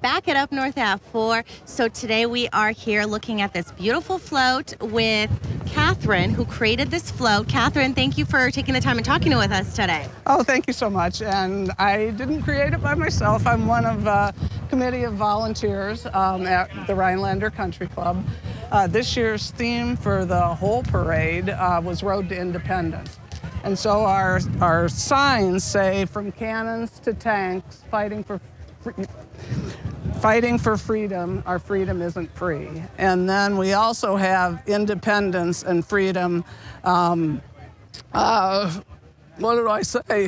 back at Up North Ave 4. So today we are here looking at this beautiful float with Catherine, who created this float. Catherine, thank you for taking the time and talking with us today. Oh, thank you so much. And I didn't create it by myself. I'm one of a committee of volunteers at the Rhinelander Country Club. This year's theme for the whole parade was Road to Independence. And so our signs say, from cannons to tanks, fighting for freedom, our freedom isn't free. And then we also have independence and freedom, what did I say?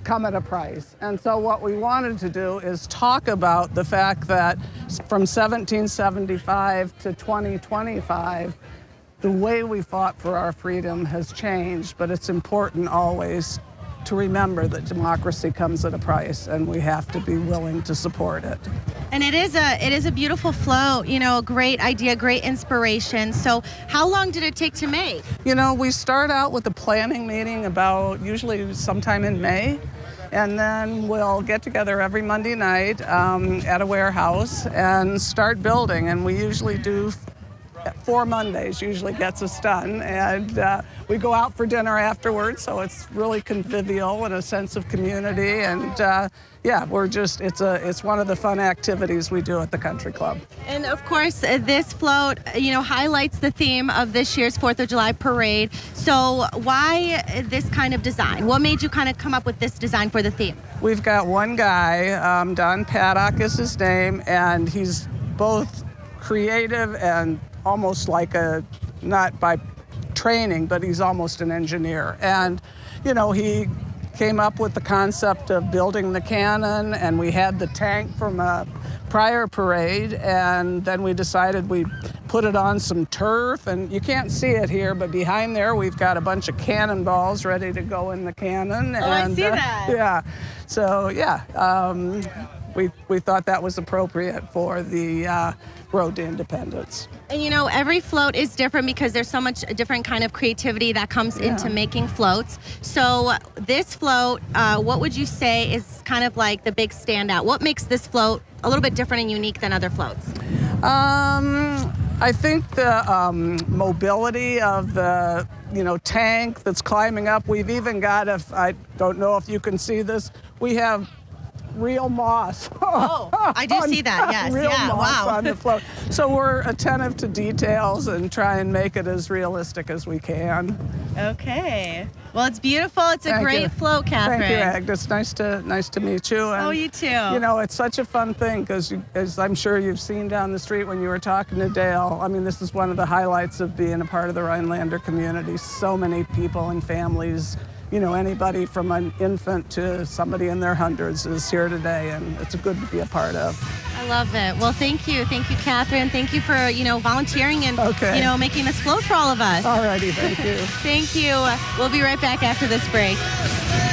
Come at a price. And so what we wanted to do is talk about the fact that from 1775 to 2025, the way we fought for our freedom has changed, but it's important always to remember that democracy comes at a price, and we have to be willing to support it. And it is a beautiful float, you know, a great idea, great inspiration. So how long did it take to make? You know, we start out with a planning meeting about usually sometime in May, and then we'll get together every Monday night at a warehouse and start building, and we usually do 4 Mondays usually gets us done, and we go out for dinner afterwards, so it's really convivial and a sense of community, and yeah, it's one of the fun activities we do at the country club. And of course, this float, you know, highlights the theme of this year's 4th of July parade. So why this kind of design? What made you kind of come up with this design for the theme? We've got one guy, Don Paddock is his name, and he's both creative and almost like not by training, but he's almost an engineer. And, you know, he came up with the concept of building the cannon, and we had the tank from a prior parade, and then we decided we'd put it on some turf, and you can't see it here, but behind there we've got a bunch of cannonballs ready to go in the cannon. Oh, I see that. Yeah, so yeah, we thought that was appropriate for the Road to Independence. And you know, every float is different because there's so much different kind of creativity that comes into making floats. So this float, what would you say is kind of like the big standout? What makes this float a little bit different and unique than other floats? I think the mobility of the tank that's climbing up. We've even got, I don't know if you can see this, we have real moss. Oh, I do see that, yes. Real moss wow. on the float. So we're attentive to details and try and make it as realistic as we can. Okay. Well, it's beautiful. It's a great float, Catherine. Thank you, Agnes. Nice to meet you. And, oh, you too. You know, it's such a fun thing because, as I'm sure you've seen down the street when you were talking to Dale, I mean, this is one of the highlights of being a part of the Rhinelander community. So many people and families, you know, anybody from an infant to somebody in their hundreds is here today, and it's good to be a part of. I love it. Well, thank you, Catherine. Thank you for volunteering and making this float for all of us. All righty, thank you. Thank you. We'll be right back after this break.